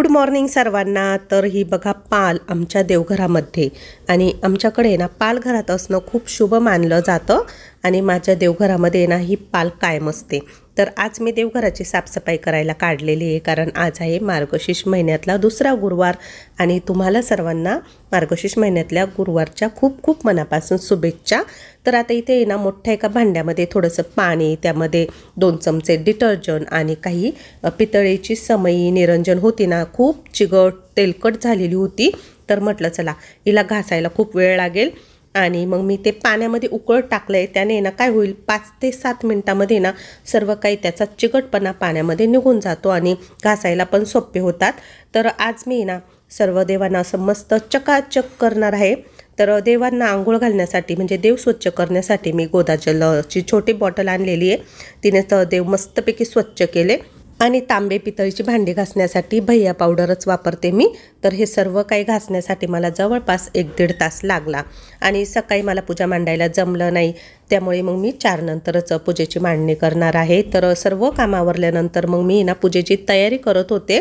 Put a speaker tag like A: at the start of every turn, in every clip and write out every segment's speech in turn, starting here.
A: Good morning सर्वांना। तर ही बघा पाल आमच्या देवघरामध्ये, आणि आमच्याकडे ना पाल घरात असणं खूप शुभ मानलं जातं आणि माझ्या देवघरामध्ये ना ही पाल कायम असते। तर आज मी देवघराची साफसफाई करायला काढलेली आहे, कारण आज आहे मार्गशीर्ष महिन्यातला दुसरा गुरुवार आणि तुम्हाला सर्वांना मार्गशीर्ष महिन्यातल्या गुरुवारच्या खूप खूप मनापासून शुभेच्छा। तर आता इथे ना मोठ्या एका भांड्यामध्ये थोडंसं पाणी, त्यामध्ये 2 चमचे डिटर्जंट आणि काही पितळेची समई निरंजन होती ना, खूप चिकट तेलकट झालेली होती। तर म्हटलं चला हिला घासायला खूप वेळ लागेल आणि मग मी ते पाण्यामध्ये उकळत टाकलंय। त्याने ना काय होईल, 5 ते 7 मिनिटांमध्ये ना सर्व काही त्याचा चिकटपणा पाण्यामध्ये निघून जातो आणि घासायला पण सोपे होतात। तर आज मी ना सर्व देवांना असं मस्त चकाचक करणार आहे। तर देवांना आंघोळ घालण्यासाठी म्हणजे देव स्वच्छ करण्यासाठी मी गोदाजलची छोटी बॉटल आणलेली आहे। तिने तर देव मस्तपैकी स्वच्छ केले आणि तांबे पितळीची भांडी घासण्यासाठी भैया पावडरच वापरते मी। तर हे सर्व काही घासण्यासाठी मला जवळपास 1-1.5 तास लागला आणि सकाळी मला पूजा मांडायला जमलं नाही, त्यामुळे मग मी 4 नंतरच पूजेची मांडणी करणार आहे। तर सर्व कामावरल्यानंतर मग मी ना पूजेची तयारी करत होते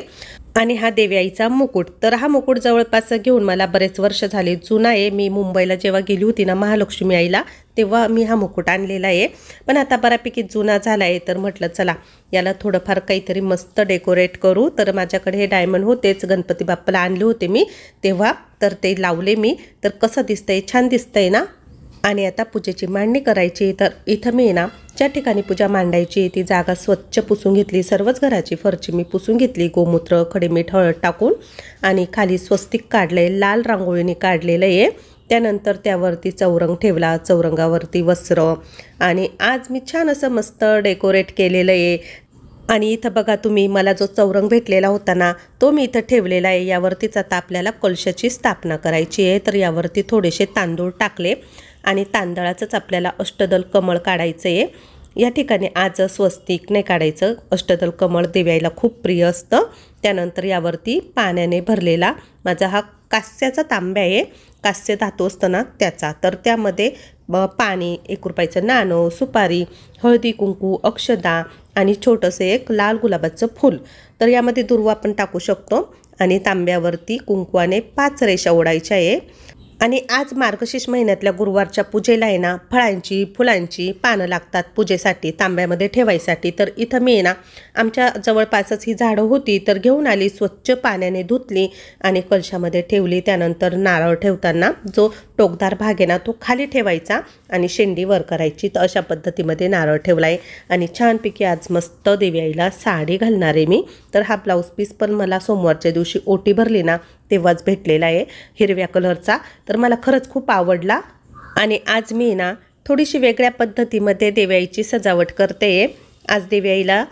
A: आणि हा देवी आईचा मुकुट, तर हा मुकुट जवळपास घेऊन मला बरेच वर्ष झाले, जुना आहे। मी मुंबईला जेव्हा गेली होती ना महालक्ष्मी आईला, तेव्हा मी हा मुकुट आणलेला आहे, पण आता बऱ्यापैकी जुना झाला आहे। तर म्हटलं चला याला थोडंफार काहीतरी मस्त डेकोरेट करू। तर माझ्याकडे हे डायमंड होतेच, गणपती बाप्पाला आणले होते मी तेव्हा, तर ते लावले मी। तर कसं दिसतंय, छान दिसतंय ना। आणि आता पूजेची मांडणी करायची। तर इथं मी ना ज्या ठिकाणी पूजा मांडायची ती जागा स्वच्छ पुसून घेतली, सर्वच घराची फरची मी पुसून घेतली गोमूत्र खडे मीठ हळद टाकून, आणि खाली स्वस्तिक काढले, लाल रांगोळीने काढलेलं आहे। त्यानंतर त्यावरती चौरंग ठेवला, चौरंगावरती वस्त्र, आणि आज मी छान असं मस्त डेकोरेट केलेलं आहे। आणि इथं बघा तुम्ही, मला जो चौरंग भेटलेला होता ना तो मी इथं ठेवलेला आहे। यावरतीच आता आपल्याला कलशाची स्थापना करायची आहे। तर यावरती थोडेसे तांदूळ टाकले आणि तांदळाचंच आपल्याला अष्टदल कमळ काढायचं आहे। या ठिकाणी आज स्वस्तिक नाही काढायचं, अष्टदल कमळ देवायला खूप प्रिय असतं। त्यानंतर यावरती पाण्याने भरलेला माझा हा कास्याचा तांब्या आहे, कास्य धातू असतं ना त्याचा, तर त्यामध्ये पाणी, 1 रुपयाचं नाणं, सुपारी, हळदी कुंकू, अक्षदा आणि छोटंसं एक लाल गुलाबाचं फूल, तर यामध्ये दुर्वा पण टाकू शकतो। आणि तांब्यावरती कुंकवाने 5 रेषा ओढायच्या आहे। आणि आज मार्गशीर्ष महिन्यातल्या गुरुवारच्या पूजेला आहे ना फळांची फुलांची पानं लागतात पूजेसाठी, तांब्यामध्ये ठेवायसाठी। तर इथं मी ना आमच्या जवळपासच ही झाडं होती, तर घेऊन आली, स्वच्छ पाण्याने धुतली आणि कलशामध्ये ठेवली। त्यानंतर नारळ ठेवताना जो टोकदार भाग आहे ना तो खाली ठेवायचा आणि शेंडी वर करायची। तर अशा पद्धतीमध्ये नारळ ठेवला आहे आणि छानपैकी आज मस्त देवी आईला साडी घालणार आहे मी। तर हा ब्लाऊज पीस पण मला सोमवारच्या दिवशी ओटी भरली ना तेव्हाच भेटलेला आहे, हिरव्या कलरचा, तर मला खरंच खूप आवडला। आणि आज मी ना थोडीशी वेगळ्या पद्धतीमध्ये देवी आईची सजावट करते। आज देवी आईला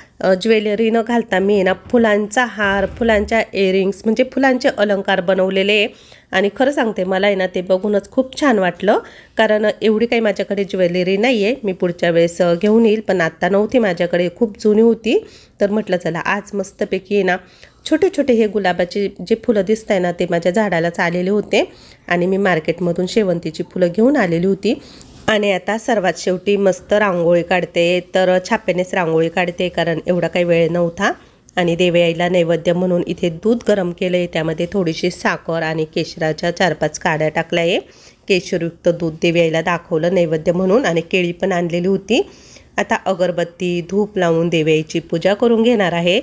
A: ज्वेलरी न घालता मी ना फुलांचा हार, फुलांच्या इयरिंग्स म्हणजे फुलांचे अलंकार बनवलेले आहे। आणि खरं सांगते मला आहे ना ते बघूनच खूप छान वाटलं, कारण एवढी काही माझ्याकडे ज्वेलरी नाही आहे, मी पुढच्या वेळेस घेऊन येईल, पण आत्ता नव्हती माझ्याकडे, खूप जुनी होती। तर म्हटलं चला आज मस्तपैकी ना छोटे छोटे हे गुलाबाचे जे फुलं दिसत आहे ना ते माझ्या झाडालाच आलेले होते आणि मी मार्केटमधून शेवंतीची फुलं घेऊन आलेली होती। आणि आता सर्वात शेवटी मस्त रांगोळी काढते, तर छाप्यानेच रांगोळी काढते कारण एवढा काही वेळ नव्हता। आणि देवी आईला नैवेद्य म्हणून इथे दूध गरम केलं आहे, त्यामध्ये थोडीशी साखर आणि केशराच्या 4-5 काड्या टाकल्या आहे। केशरयुक्त दूध देवी आईला दाखवलं नैवेद्य म्हणून, आणि केळी पण आणलेली होती। आता अगरबत्ती धूप लावून देवी आईची पूजा करून घेणार आहे।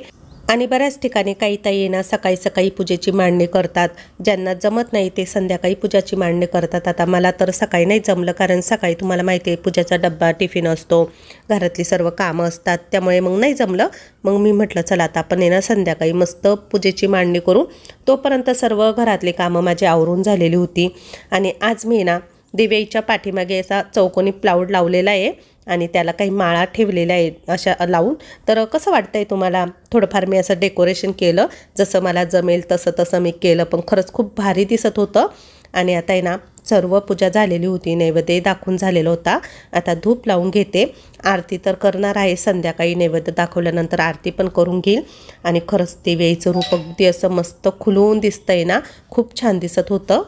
A: आणि बऱ्याच ठिकाणी काही ताई ना सकाळी सकाळी पूजेची मांडणी करतात, ज्यांना जमत नाही ते संध्याकाळी पूजाची मांडणी करतात। आता मला तर सकाळी नाही जमलं, कारण सकाळी तुम्हाला माहिती आहे पूजाचा डब्बा टिफिन असतो, घरातली सर्व कामं असतात, त्यामुळे मग नाही जमलं। मग मी म्हटलं चला आता आपण ना संध्याकाळी मस्त पूजेची मांडणी करू। तोपर्यंत सर्व घरातली कामं माझी आवरून झालेली होती। आणि आज मी ना देवी आईच्या पाठीमागे असा चौकोनी प्लाऊड लावलेला आहे आणि त्याला काही माळा ठेवलेल्या आहेत अशा लावून। तर कसं वाटतंय तुम्हाला, थोडंफार मी असं डेकोरेशन केलं, जसं मला जमेल तसं मी केलं, पण खरंच खूप भारी दिसत होतं। आणि आता आहे ना सर्व पूजा झालेली होती, नैवेद्य दाखवून झालेला होता। आता धूप लावून घेते, आरती तर करणार आहे संध्याकाळी, नैवेद्य दाखवल्यानंतर आरती पण करून घेईल। आणि खरंच देवी आईचं रूप अगदी असं मस्त खुलून दिसतंय ना, खूप छान दिसत होतं।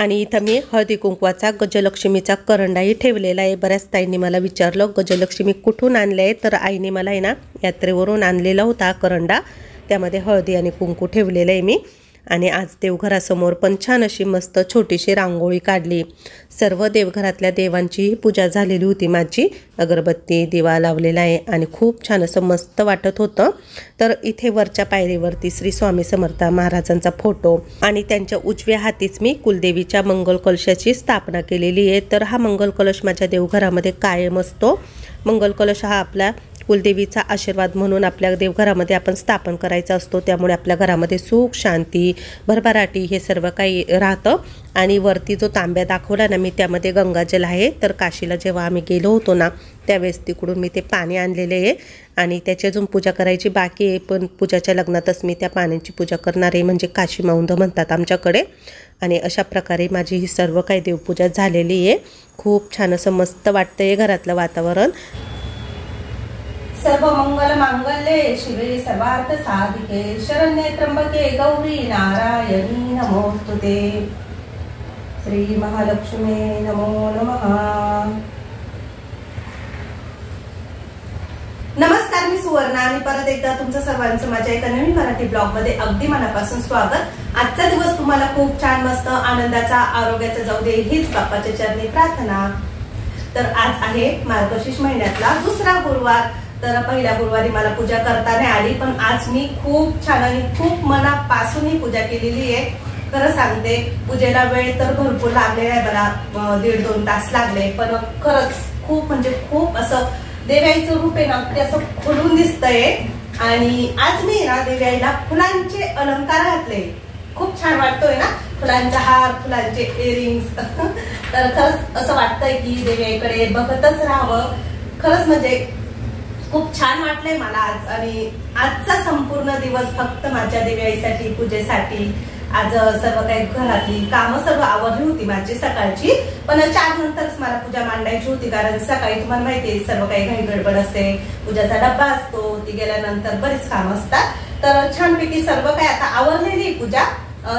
A: आणि इथं मी हळदी कुंकवाचा गजलक्ष्मीचा करंडाही ठेवलेला आहे। बऱ्याच ताईंनी मला विचारलं गजलक्ष्मी कुठून आणले आहे, तर आईने मला आहे ना यात्रेवरून आणलेला होता करंडा, त्यामध्ये हळदी आणि कुंकू ठेवलेलं आहे मी। आणि आज देवघरासमोर पण छान अशी मस्त छोटीशी रांगोळी काढली। सर्व देवघरातल्या देवांचीही पूजा झालेली होती माझी, अगरबत्ती दिवा लावलेला आहे आणि खूप छान असं मस्त वाटत होतं। तर इथे वरच्या पायरीवरती श्री स्वामी समर्थ महाराजांचा फोटो आणि त्यांच्या उजव्या हातीच मी कुलदेवीच्या मंगल कलशाची स्थापना केलेली आहे। तर हा मंगल कलश माझ्या देवघरामध्ये कायम असतो। मंगल कलश हा आपला कुलदेवीचा आशीर्वाद म्हणून आपल्या देवघरामध्ये आपण स्थापन करायचा असतो, त्यामुळे आपल्या घरामध्ये सुख शांती भरभराटी हे सर्व काही राहतं। आणि वरती जो तांब्या दाखवला ना मी त्यामध्ये गंगाजल आहे। तर काशीला जेव्हा आम्ही गेलो होतो ना त्यावेळेस तिकडून मी ते पाणी आणलेले आहे आणि त्याची अजून पूजा करायची बाकी आहे, पण पूजाच्या लग्नातच मी त्या पाण्याची पूजा करणार आहे, म्हणजे काशी मौंध म्हणतात आमच्याकडे। आणि अशा प्रकारे माझी ही सर्व काही देवपूजा झालेली आहे। खूप छान असं मस्त वाटतंय घरातलं वातावरण।
B: सर्व मंगल मांगल्ये शिवे सर्वार्थ साधिके शरण्ये त्र्यंबके गौरी नारायणी नमोस्तुते। श्री महालक्ष्मी नमो नमः। नमस्कार, मी सुवर्णा आणि परत एकदा तुमचं सर्वांचं माझ्या एका नवीन मराठी ब्लॉग मध्ये अगदी मनापासून स्वागत। आजचा दिवस तुम्हाला खूप छान मस्त आनंदाचा आरोग्याचा जाऊ दे हीच बाप्पाच्या चरणी प्रार्थना। तर आज आहे मार्गशीर्ष महिन्यातला दुसरा गुरुवार। तर पहिल्या गुरुवारी मला पूजा करता नाही आली, पण आज मी खूप छान आणि खूप मनापासून ही पूजा केलेली आहे। खरं सांगते पूजेला वेळ तर भरपूर लागलेला आहे, मला 1.5-2 तास लागले, पण खरंच खूप म्हणजे खूप असं देवाईचं रूप आहे ना ते असं खुलून दिसतंय। आणि आज मी ना देवाईला फुलांचे अलंकार घातले, खूप छान वाटतोय ना, फुलांचा हार फुलांचे इयरिंग्स तर खरंच असं वाटतंय की देवाईकडे बघतच राहावं। खरंच म्हणजे खूप छान वाटलंय मला आज। आणि आजचा संपूर्ण दिवस फक्त माझ्या देवाईसाठी पूजेसाठी। आज सर्व काही घरातली कामं सर्व आवरली होती माझी सकाळची, पण 4 नंतरच मला पूजा मांडायची होती, कारण सकाळी तुम्हाला माहितीये सर्व काही घाई गडबड असते, पूजाचा डब्बा असतो, ती गेल्यानंतर बरीच कामं असतात। तर छानपैकी सर्व काही आता आवरलेली पूजा।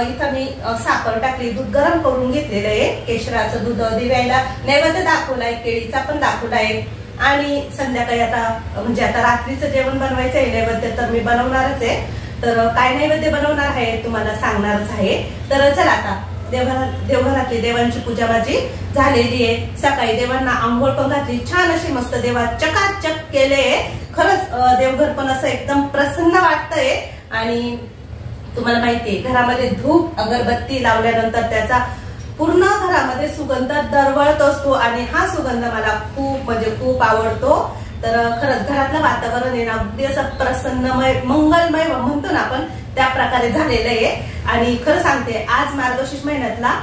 B: इथं मी साखर टाकली, दूध गरम करून घेतलेलं आहे, केशराचं दूध दिव्याला नैवेद्य दाखवलाय, केळीचा पण दाखवलाय। आणि संध्याकाळी आता म्हणजे आता रात्रीचं जेवण बनवायचं आहे, नैवेद्य तर मी बनवणारच आहे। तर काय नैवेद्य बनवणार आहे तुम्हाला सांगणारच आहे। तर चला आता देवघरातली देवांची पूजा माझी झालेली आहे। सकाळी देवांना आंघोळ पण घातली, छान अशी मस्त देवा चकाचक केले। खरंच देवघर पण असं एकदम प्रसन्न वाटतंय। आणि तुम्हाला माहितीये घरामध्ये धूप अगरबत्ती लावल्यानंतर त्याचा पूर्ण घरामध्ये सुगंध दरवळत असतो आणि हा सुगंध मला खूप म्हणजे खूप आवडतो। तर खरंच घरातलं वातावरण आहे ना अगदी असं प्रसन्नमय मंगलमय म्हणतो ना आपण त्या प्रकारे झालेलं आहे। आणि खरं सांगते आज मार्गशीर्ष महिन्यातला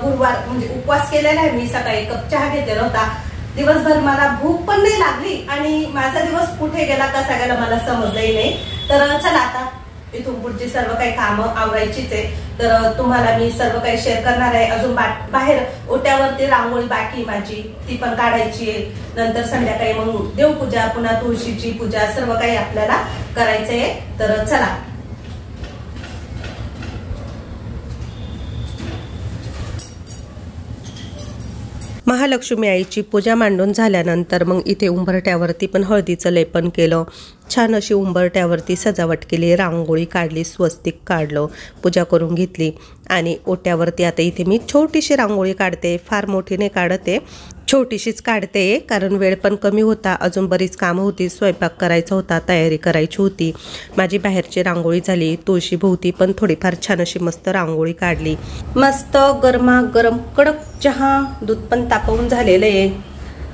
B: गुरुवार म्हणजे उपवास केलेला आहे मी। सकाळी कप चहा घेतलेला होता, दिवसभर मला भूक पण नाही लागली आणि माझा दिवस कुठे गेला कसा गेला मला समजलंही नाही। तर चला आता इथून पुढची सर्व काही कामं आवरायचीच आहे। तर तुम्हाला मी सर्व काही शेअर करणार आहे। अजून बाहेर ओट्यावरती रांगोळी बाकी माझी, ती पण काढायची आहे। नंतर संध्याकाळी मग देवपूजा, पुन्हा तुळशीची पूजा सर्व काही आपल्याला करायचंय। तर चला
A: महालक्ष्मी आईची पूजा मांडून झाल्यानंतर मग इथे उंबरट्यावरती पण हळदीचं लेपन केलं, छान अशी उंबरट्यावरती सजावट केली, रांगोळी काढली, स्वस्तिक काढलं, पूजा करून घेतली। आणि ओट्यावरती आता इथे मी छोटीशी रांगोळी काढते, फार मोठी नाही काढते, छोटीशीच काढते, कारण वेळ पण कमी होता, अजून बरीच कामं होती, स्वयंपाक करायचा होता, तयारी करायची होती। माझी बाहेरची रांगोळी झाली, तुळशी भोवती पण थोडीफार छान अशी मस्त रांगोळी काढली। मस्त गरमागरम कडक चहा, दूध पण तापवून झालेलं आहे।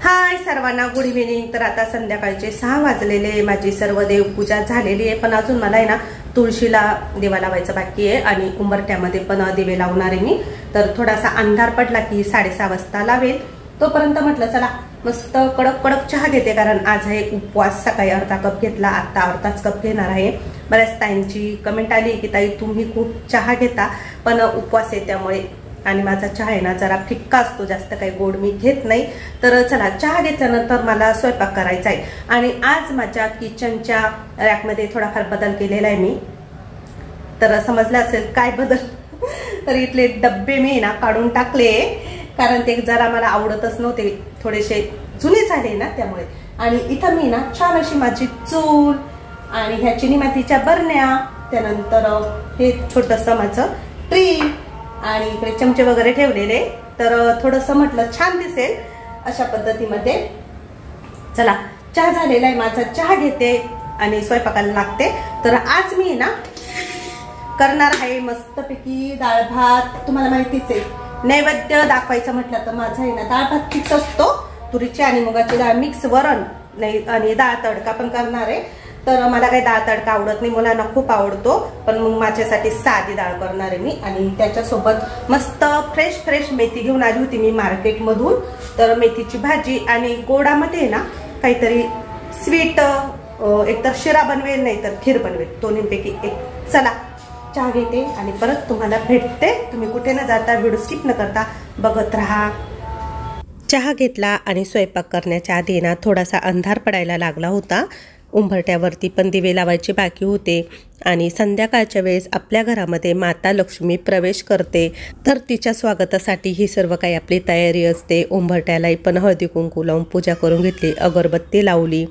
A: हाय सर्वांना, गुड इव्हिनिंग। तर आता संध्याकाळचे 6 वाजलेले, माझी सर्व देवपूजा झालेली आहे, पण अजून मला आहे ना तुळशीला दिवा लावायचा बाकी आहे आणि उंबरट्यामध्ये पण दिवे लावणार आहे मी। तर थोडासा अंधार पडला की 6:30 वाजता लावेल, तोपर्यंत म्हटलं चला मस्त कडक कडक चहा घेते, कारण आज आहे उपवास। सकाळी अर्धा कप घेतला, आता अर्धाच कप घेणार आहे। बऱ्याच ताईंची कमेंट आली की ताई तुम्ही खूप चहा घेता, पण उपवास आहे त्यामुळे, आणि माझा चहा आहे ना जरा फिक्का असतो, जास्त काही गोड मी घेत नाही। तर चला चहा घेतल्यानंतर मला स्वयंपाक करायचा आहे। आणि आज माझ्या किचनच्या रॅकमध्ये थोडाफार बदल केलेला आहे मी, तर समजलं असेल काय बदल।
B: तर इथले डब्बे मी ना काढून टाकले, कारण ते जरा मला आवडतच नव्हते, थोडेसे जुने झाले ना त्यामुळे. आणि इथं मी ना छान अशी माझी चूल आणि ह्या चिनी मातीच्या बरण्या, त्यानंतर हे छोटंसं माझं ट्री आणि इकडे चमचे वगैरे ठेवलेले. तर थोडंसं म्हटलं छान दिसेल अशा पद्धतीमध्ये. चला, चहा झालेला आहे माझा, चहा घेते आणि स्वयंपाकाला लागते. तर आज मी ना करणार आहे मस्तपैकी डाळ भात. तुम्हाला माहितीच आहे, नैवेद्य दाखवायचं म्हटलं तर माझा आहे ना डाळ भात फिक्स असतो. तुरीची आणि मुगाची डाळ मिक्स वरण नाही आणि डाळ तडका पण करणार आहे. तर मला काही डाळ तडका आवडत नाही, मुलांना खूप आवडतो, पण मग माझ्यासाठी साधी डाळ करणार आहे मी. आणि त्याच्यासोबत मस्त फ्रेश मेथी घेऊन आली होती मी मार्केटमधून. तर मेथीची भाजी आणि गोडामध्ये ना काहीतरी स्वीट, एकतर शिरा बनवेल नाही तर खीर बनवेल, दोन्हीपैकी एक. चला, चहा घेते आणि परत तुम्हाला भेटते. तुम्ही कुठे न जाता व्हिडिओ स्किप न करता बघत राहा.
A: चहा घेतला आणि स्वयंपाक करण्याच्या आधी ना थोडासा अंधार पडायला लागला होता. उंबरट्यावरती पण दिवे लावायचे बाकी होते आणि संध्याकाळच्या वेळेस आपल्या घरामध्ये माता लक्ष्मी प्रवेश करते, तर तिच्या स्वागतासाठी ही सर्व काही आपली तयारी असते. उंबरट्यालाही पण हळदी कुंकू लावून पूजा करून घेतली, अगरबत्ती लावली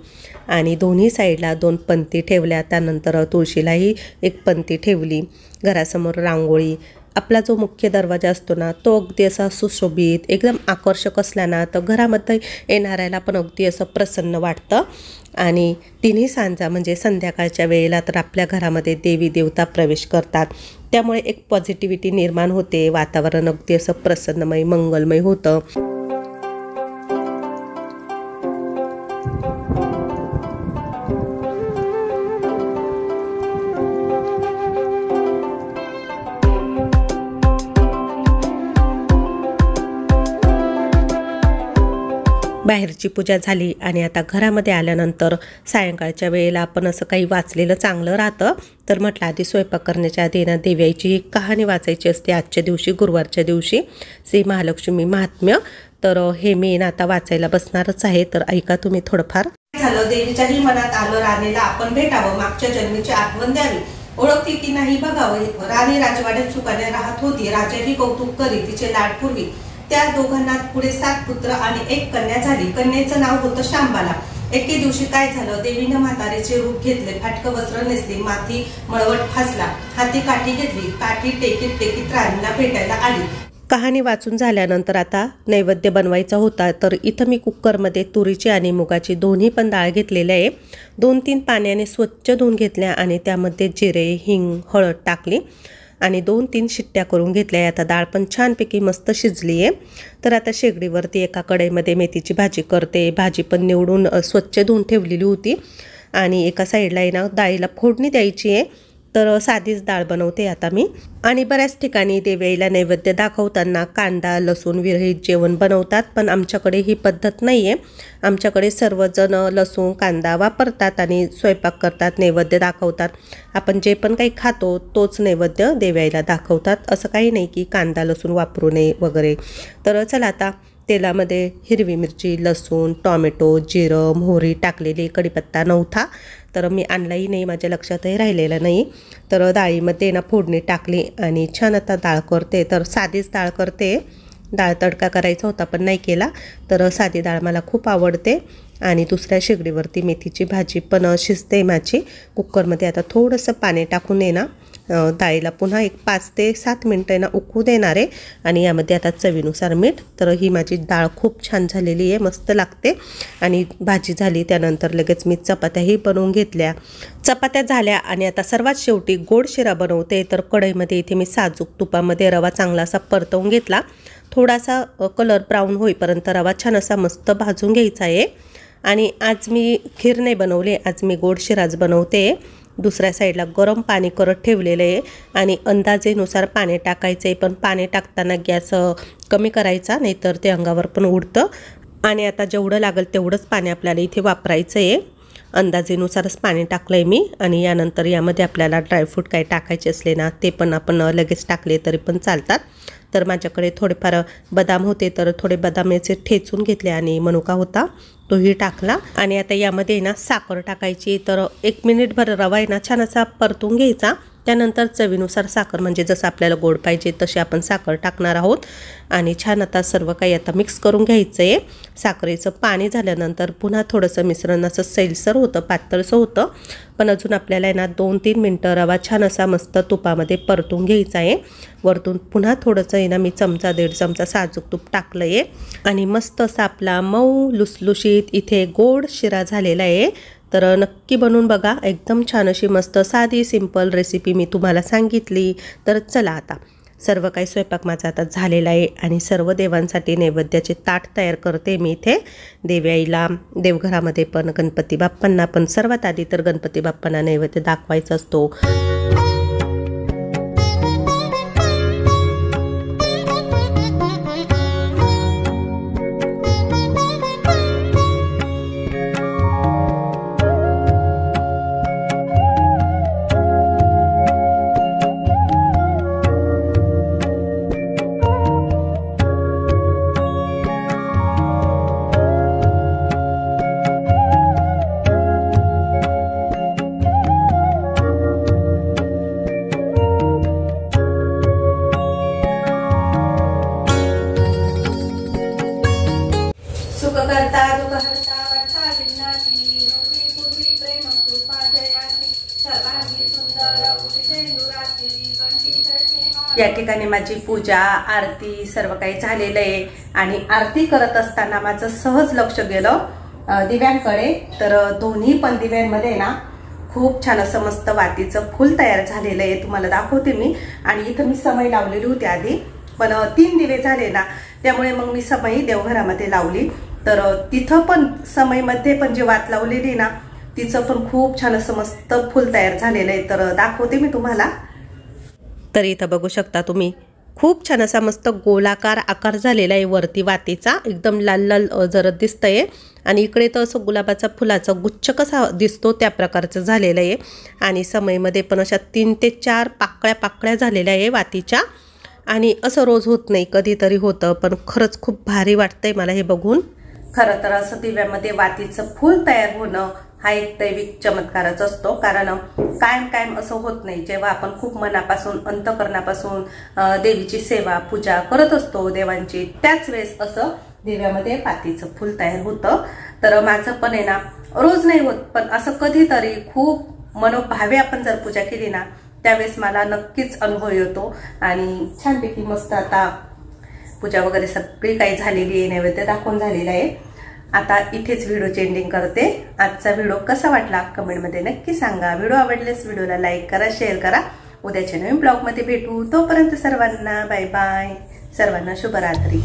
A: आणि दोन्ही साईडला 2 पंती ठेवल्या. त्यानंतर तुळशीलाही एक पंती ठेवली. घरासमोर रांगोळी, आपला जो मुख्य दरवाजा असतो ना तो अगदी असा सुशोभित एकदम आकर्षक असला ना तर घरामध्ये येणाऱ्याला पण अगदी असं प्रसन्न वाटतं. आणि तिन्ही सांजा म्हणजे संध्याकाळच्या वेळेला तर आपल्या घरामध्ये देवी देवता प्रवेश करतात, त्यामुळे एक पॉझिटिव्हिटी निर्माण होते, वातावरण अगदी असं प्रसन्नमय मंगलमय होतं. बाहेरची पूजा झाली आणि आता घरामध्ये आल्यानंतर सायंकाळच्या वेळेला आपण असं काही वाचलेलं चांगलं राहतं. तर म्हटलं आधी स्वयंपाक करण्याच्या आधी ना देव्याची ही कहाणी वाचायची असते आजच्या दिवशी, गुरुवारच्या दिवशी, श्री महालक्ष्मी महात्म्य. तर हे मी ना आता वाचायला बसणारच आहे, तर ऐका तुम्ही थोडंफार.
B: झालं, देवीच्याही मनात आलं राणीला आपण भेटावं, मागच्या जन्मीची आठवण द्यावी, ओळखती की नाही बघावं. राणी राजवाड्यात सुखाने राहत होती, राजाही कौतुक करी, तिचे लाड पूर्वी. त्या दोघांना पुढे 7 पुत्र आणि 1 कन्या झाली. कन्येचं नाव होतं शांबाला. एके दिवशी काय झालं, देवीनं म्हातारीचे रूप घेतले, फाटकं वस्त्र नेसले, माथी मळवट फासला, हाती काठी घेतली, काठी टेकीत राणीला भेटायला आली.
A: कहाणी वाचून झाल्यानंतर आता नैवेद्य बनवायचा होता. तर इथं मी कुकरमध्ये तुरीची आणि मुगाची दोन्ही पण डाळ घेतलेल्या आहे. 2-3 पाण्याने स्वच्छ धुवून घेतल्या आणि त्यामध्ये जिरे, हिंग, हळद टाकली आणि 2-3 शिट्ट्या करून घेतल्या. आता डाळ पण छानपैकी मस्त शिजली आहे. तर आता शेगडीवरती एका कढईमध्ये मेथीची भाजी करते. भाजी पण निवडून स्वच्छ धुवून ठेवलेली होती आणि एका साईडला आहे ना डाळीला फोडणी द्यायची आहे. तर साधीच डाळ बनवते आता मी. आणि बऱ्याच ठिकाणी देवीला नैवेद्य दाखवताना कांदा लसूण विरहित जेवण बनवतात, पण आमच्याकडे ही पद्धत नाही आहे. आमच्याकडे सर्वजण लसूण कांदा वापरतात आणि स्वयंपाक करतात, नैवेद्य दाखवतात. आपण जे पण काही खातो तोच नैवेद्य देवीला दाखवतात, असं काही नाही की कांदा लसूण वापरू नये वगैरे. तर चला आता तेलामध्ये हिरवी मिरची, लसूण, टॉमॅटो, जिरं, मोहरी टाकलेली, कढीपत्ता नव्हता तर मी आणलाही नाही, माझ्या लक्षातही राहिलेलं नाही. तर डाळीमध्ये ना फोडणी टाकली आणि छान आता डाळ करते. तर साधीच डाळ करते, डाळ तडका करायचा होता पण नाही केला. तर साधी डाळ मला खूप आवडते. आणि दुसऱ्या शेगडीवरती मेथीची भाजी पण शिजते माझी. कुकरमध्ये आता थोडंसं पाणी टाकून आहे ना डाळीला पुन्हा एक 5 ते 7 मिनटं ना उकळू देणार आहे. आणि यामध्ये आता चवीनुसार मीठ. तर ही माझी डाळ खूप छान झालेली आहे, मस्त लागते. आणि भाजी झाली त्यानंतर लगेच मी चपात्याही बनवून घेतल्या. चपात्या झाल्या आणि आता सर्वात शेवटी गोड शिरा बनवते. तर कढईमध्ये इथे मी साजूक तुपामध्ये रवा चांगला असा परतवून घेतला. थोडासा कलर ब्राऊन होईपर्यंत रवा छान असा मस्त भाजून घ्यायचा आहे. आणि आज मी खीर नाही बनवली, आज मी गोड शिराच बनवते. दुसऱ्या साईडला गरम पाणी करत ठेवलेलं आहे आणि अंदाजेनुसार पाणी टाकायचं आहे, पण पाणी टाकताना गॅस कमी करायचा, नाहीतर ते अंगावर पण उडतं. आणि आता जेवढं लागेल तेवढंच पाणी आपल्याला इथे वापरायचं आहे. अंदाजेनुसारच पाणी टाकलं आहे मी. आणि यानंतर यामध्ये आपल्याला ड्रायफ्रूट काही टाकायचे असले ना ते पण आपण लगेच टाकले तरी पण चालतात. तर माझ्याकडे थोडेफार बदाम होते तर थोडे बदामाचे ठेचून घेतले आणि मनुका होता तोही टाकला. आणि आता यामध्ये ना साखर टाकायची. तर 1 मिनिटभर रवा आहे ना छान असा परतून घ्यायचा. त्यानंतर चवीनुसार साखर, म्हणजे जसं आपल्याला गोड पाहिजे तशी आपण साखर टाकणार आहोत. आणि छान आता सर्व काही आता मिक्स करून घ्यायचं आहे. साखरेचं पाणी झाल्यानंतर पुन्हा थोडंसं मिश्रण असं सैलसर होतं, पातळसं होतं. पण अजून आपल्याला ना 2-3 मिनटं रवा छान असा मस्त तुपामध्ये परतून घ्यायचा आहे. वरतून पुन्हा थोडंसं आहे ना मी 1-1.5 चमचा साजूक तूप टाकलं आहे. आणि मस्त असा आपला मऊ लुसलुशीत इथे गोड शिरा झालेला आहे. तर नक्की बनवून बघा. एकदम छान अशी मस्त साधी सिंपल रेसिपी मी तुम्हाला सांगितली. तर चला आता सर्व काही स्वयंपाक माझा आता झालेला आहे आणि सर्व देवांसाठी नैवेद्याचे ताट तयार करते मी इथे. देव्याईला देवघरामध्ये पण गणपती बाप्पांना पण सर्वात आधी तर गणपती बाप्पांना नैवेद्य दाखवायचा असतो.
B: या ठिकाणी माझी पूजा आरती सर्व काही झालेलं आहे. आणि आरती करत असताना माझं सहज लक्ष गेलं दिव्यांकडे. तर दोन्ही पण दिव्यांमध्ये ना खूप छान असं मस्त वातीचं फूल तयार झालेलं आहे, तुम्हाला दाखवते मी. आणि इथं मी समय लावलेली होती आधी, पण 3 दिवे झाले ना, त्यामुळे मग मी समय देवघरामध्ये लावली. तर तिथं पण समईमध्ये पण जी वात लावलेली ना तिचं पण खूप छान असं मस्त फूल तयार झालेलं आहे. तर दाखवते मी तुम्हाला.
A: तर इथं बघू शकता तुम्ही, खूप छान असा मस्त गोलाकार आकार झालेला आहे वरती वातीचा, एकदम लाल लाल जरत दिसतंय. आणि इकडे तर असं गुलाबाचा फुलाचा गुच्छ कसा दिसतो त्या प्रकारचं झालेलं आहे. आणि समईमध्ये पण अशा 3 ते 4 पाकळ्या झालेल्या आहे वातीच्या. आणि असं रोज होत नाही, कधीतरी होतं, पण खरंच खूप भारी वाटतंय मला हे बघून.
B: खरं तर असं दिव्यामध्ये वातीचं फूल तयार होणं हा एक दैविक चमत्कारच असतो. कारण कायम असं होत नाही. जेव्हा आपण खूप मनापासून अंतःकरणापासून देवीची सेवा पूजा करत असतो देवांची, त्याच वेळेस असं दिव्यामध्ये वातीचं फूल तयार होतं. तर माझं पण आहे ना रोज नाही होत, पण असं कधीतरी खूप मनोभावे आपण जर पूजा केली ना त्यावेळेस मला नक्कीच अनुभव येतो. आणि छानपैकी मस्त आता पूजा वगैरे सगळी काही झालेली आहे, नैवेद्य दाखवून झालेला आहे. आता इथेच व्हिडिओची एंडिंग करते. आजचा व्हिडिओ कसा वाटला कमेंटमध्ये नक्की सांगा. व्हिडिओ आवडल्यास व्हिडिओला लाईक करा, शेअर करा. उद्याच्या नवीन ब्लॉगमध्ये भेटू. तोपर्यंत सर्वांना बाय बाय. सर्वांना शुभरात्री.